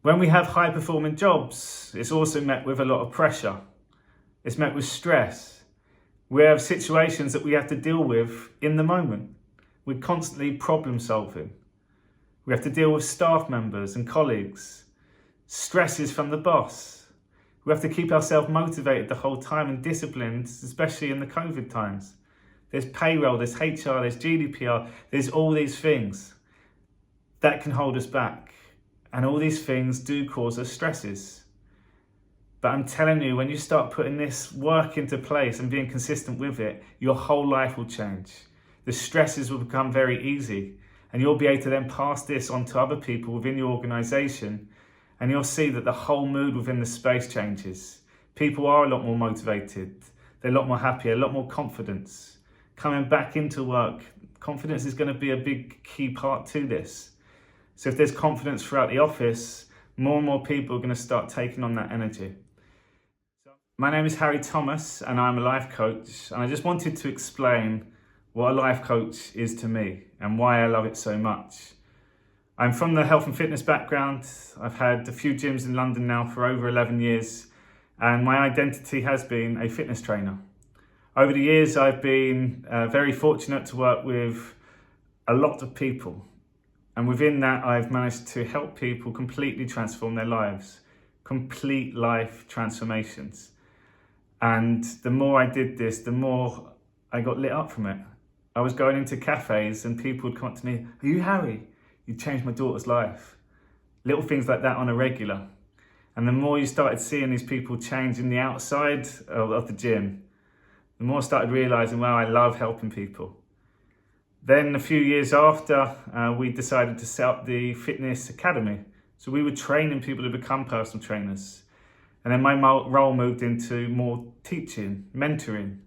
When we have high performing jobs, it's also met with a lot of pressure. It's met with stress. We have situations that we have to deal with in the moment. We're constantly problem solving. We have to deal with staff members and colleagues. Stresses from the boss. We have to keep ourselves motivated the whole time and disciplined, especially in the COVID times. There's payroll, there's HR, there's GDPR, there's all these things that can hold us back. And all these things do cause us stresses. But I'm telling you, when you start putting this work into place and being consistent with it, your whole life will change. The stresses will become very easy, and you'll be able to then pass this on to other people within your organisation, and you'll see that the whole mood within the space changes. People are a lot more motivated, they're a lot more happy, a lot more confidence. Coming back into work, confidence is going to be a big key part to this. So if there's confidence throughout the office, more and more people are going to start taking on that energy. My name is Harry Thomas and I'm a life coach, and I just wanted to explain what a life coach is to me and why I love it so much. I'm from the health and fitness background. I've had a few gyms in London now for over 11 years, and my identity has been a fitness trainer. Over the years, I've been very fortunate to work with a lot of people. And within that, I've managed to help people completely transform their lives, complete life transformations. And the more I did this, the more I got lit up from it. I was going into cafes and people would come up to me, "Are you Harry? You changed my daughter's life." Little things like that on a regular. And the more you started seeing these people change in the outside of the gym, the more I started realising, wow, I love helping people. Then a few years after, we decided to set up the fitness academy. So we were training people to become personal trainers. And then my role moved into more teaching, mentoring.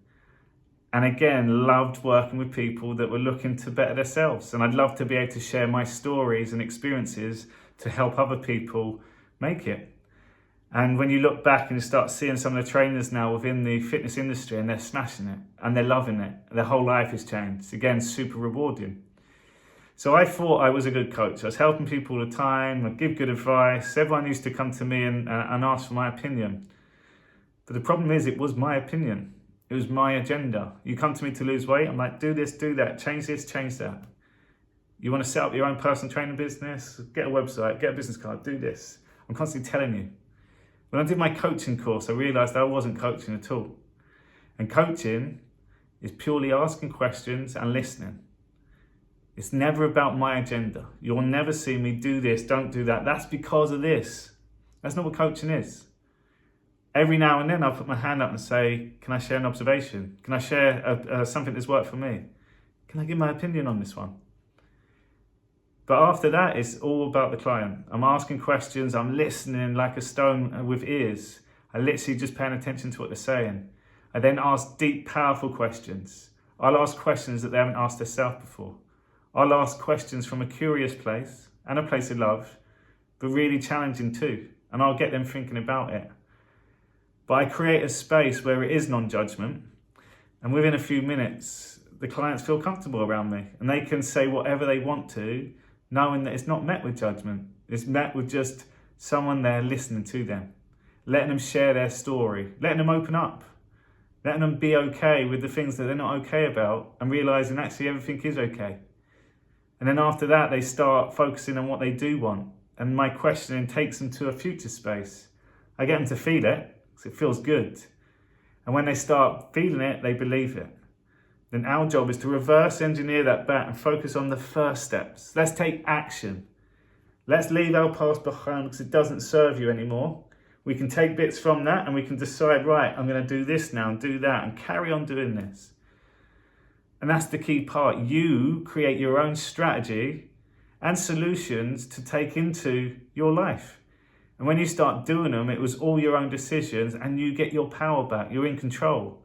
And again, loved working with people that were looking to better themselves. And I'd love to be able to share my stories and experiences to help other people make it. And when you look back and you start seeing some of the trainers now within the fitness industry, and they're smashing it and they're loving it, their whole life has changed. Again, super rewarding. So I thought I was a good coach. I was helping people all the time. I'd give good advice. Everyone used to come to me and ask for my opinion. But the problem is, it was my opinion. It was my agenda. You come to me to lose weight, I'm like, do this, do that, change this, change that. You want to set up your own personal training business? Get a website, get a business card, do this. I'm constantly telling you. When I did my coaching course, I realised I wasn't coaching at all. And coaching is purely asking questions and listening. It's never about my agenda. You'll never see me do this, don't do that. That's because of this. That's not what coaching is. Every now and then I'll put my hand up and say, can I share an observation? Can I share something that's worked for me? Can I give my opinion on this one? But after that, it's all about the client. I'm asking questions, I'm listening like a stone with ears. I literally just paying attention to what they're saying. I then ask deep, powerful questions. I'll ask questions that they haven't asked themselves before. I'll ask questions from a curious place and a place of love, but really challenging too. And I'll get them thinking about it. But I create a space where it is non-judgment. And within a few minutes, the clients feel comfortable around me and they can say whatever they want to, knowing that it's not met with judgment. It's met with just someone there listening to them, letting them share their story, letting them open up, letting them be okay with the things that they're not okay about, and realising actually everything is okay. And then after that, they start focusing on what they do want. And my questioning takes them to a future space. I get them to feel it, because it feels good. And when they start feeling it, they believe it. Then our job is to reverse engineer that back and focus on the first steps. Let's take action. Let's leave our past behind because it doesn't serve you anymore. We can take bits from that and we can decide, right, I'm going to do this now and do that and carry on doing this. And that's the key part. You create your own strategy and solutions to take into your life. And when you start doing them, it was all your own decisions and you get your power back. You're in control.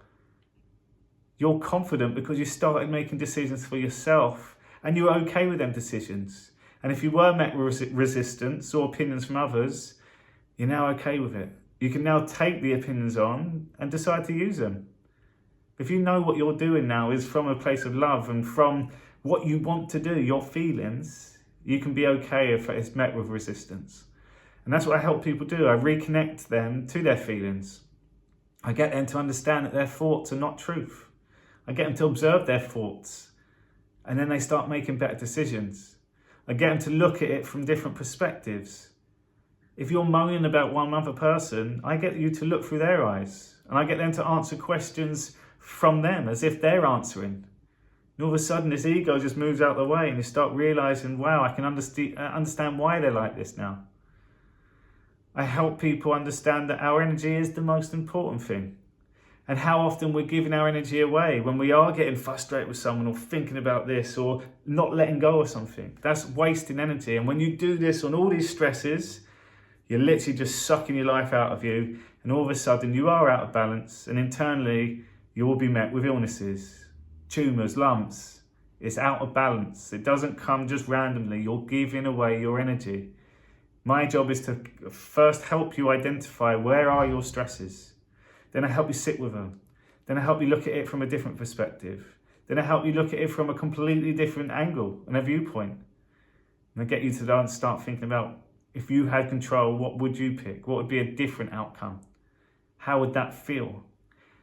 You're confident because you started making decisions for yourself and you were okay with them decisions. And if you were met with resistance or opinions from others, you're now okay with it. You can now take the opinions on and decide to use them. If you know what you're doing now is from a place of love and from what you want to do, your feelings, you can be okay if it's met with resistance. And that's what I help people do. I reconnect them to their feelings. I get them to understand that their thoughts are not truth. I get them to observe their thoughts, and then they start making better decisions. I get them to look at it from different perspectives. If you're moaning about one other person, I get you to look through their eyes, and I get them to answer questions from them as if they're answering. And all of a sudden, this ego just moves out of the way, and you start realizing, wow, I can understand why they're like this now. I help people understand that our energy is the most important thing, and how often we're giving our energy away when we are getting frustrated with someone or thinking about this or not letting go of something. That's wasting energy. And when you do this on all these stresses, you're literally just sucking your life out of you, and all of a sudden you are out of balance, and internally you will be met with illnesses, tumours, lumps. It's out of balance. It doesn't come just randomly. You're giving away your energy. My job is to first help you identify where are your stresses. Then I help you sit with them. Then I help you look at it from a different perspective. Then I help you look at it from a completely different angle and a viewpoint. And I get you to start thinking about, if you had control, what would you pick? What would be a different outcome? How would that feel?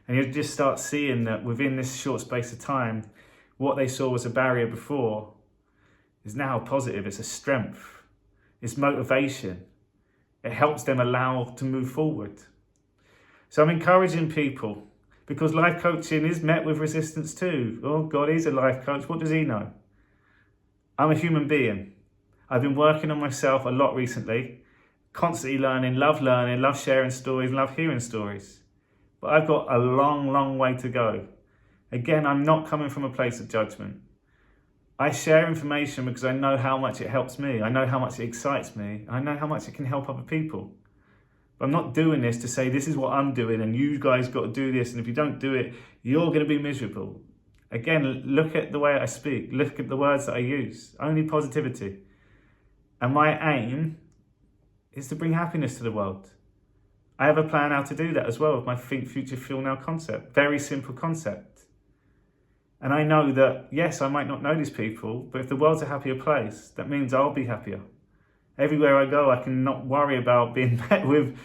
And you just start seeing that within this short space of time, what they saw was a barrier before is now positive. It's a strength. It's motivation. It helps them allow to move forward. So I'm encouraging people, because life coaching is met with resistance too. Oh God, he's a life coach. What does he know? I'm a human being. I've been working on myself a lot recently, constantly learning, love sharing stories, love hearing stories. But I've got a long, long way to go. Again, I'm not coming from a place of judgment. I share information because I know how much it helps me. I know how much it excites me. I know how much it can help other people. But I'm not doing this to say this is what I'm doing and you guys got to do this, and if you don't do it, you're going to be miserable. Again, look at the way I speak. Look at the words that I use. Only positivity. And my aim is to bring happiness to the world. I have a plan how to do that as well with my Think, Future, Feel Now concept. Very simple concept. And I know that, yes, I might not know these people, but if the world's a happier place, that means I'll be happier. Everywhere I go, I can not worry about being met with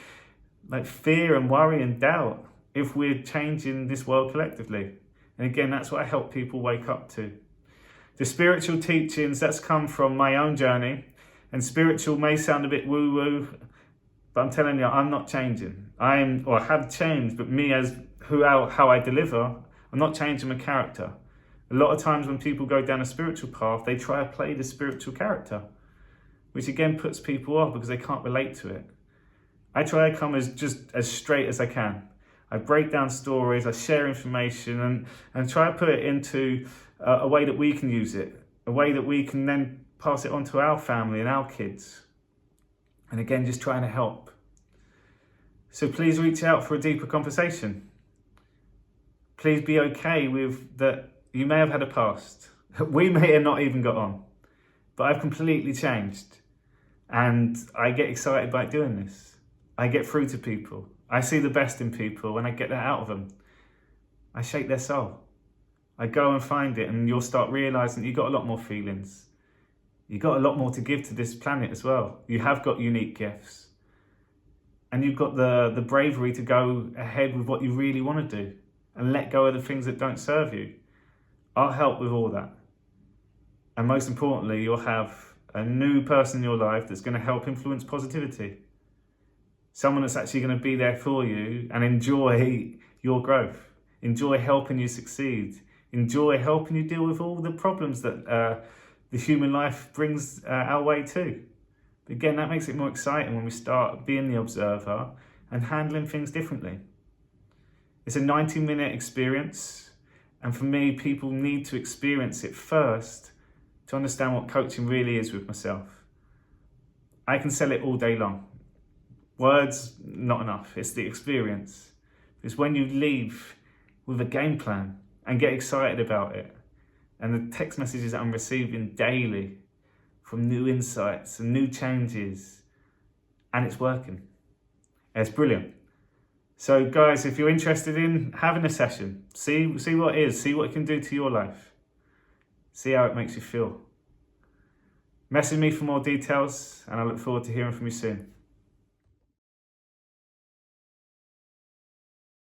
fear and worry and doubt if we're changing this world collectively. And again, that's what I help people wake up to. The spiritual teachings, that's come from my own journey. And spiritual may sound a bit woo-woo, but I'm telling you, I'm not changing. I have changed, but me as how I deliver, I'm not changing my character. A lot of times when people go down a spiritual path, they try to play the spiritual character, which again puts people off because they can't relate to it. I try to come as straight as I can. I break down stories, I share information, and try to put it into a way that we can use it, a way that we can then pass it on to our family and our kids. And again, just trying to help. So please reach out for a deeper conversation. Please be okay with that. You may have had a past. We may have not even got on, but I've completely changed. And I get excited by doing this. I get through to people. I see the best in people and I get that out of them. I shake their soul. I go and find it, and you'll start realizing you've got a lot more feelings. You've got a lot more to give to this planet as well. You have got unique gifts. And you've got the bravery to go ahead with what you really want to do and let go of the things that don't serve you. I'll help with all that. And most importantly, you'll have a new person in your life that's going to help influence positivity. Someone that's actually going to be there for you and enjoy your growth. Enjoy helping you succeed. Enjoy helping you deal with all the problems that the human life brings our way too. But again, that makes it more exciting when we start being the observer and handling things differently. It's a 90-minute experience, and for me, people need to experience it first to understand what coaching really is with myself. I can sell it all day long. Words, not enough. It's the experience. It's when you leave with a game plan and get excited about it, and the text messages that I'm receiving daily from new insights and new changes, and it's working. It's brilliant. So guys, if you're interested in having a session, see what it is, see what it can do to your life. See how it makes you feel. Message me for more details, and I look forward to hearing from you soon.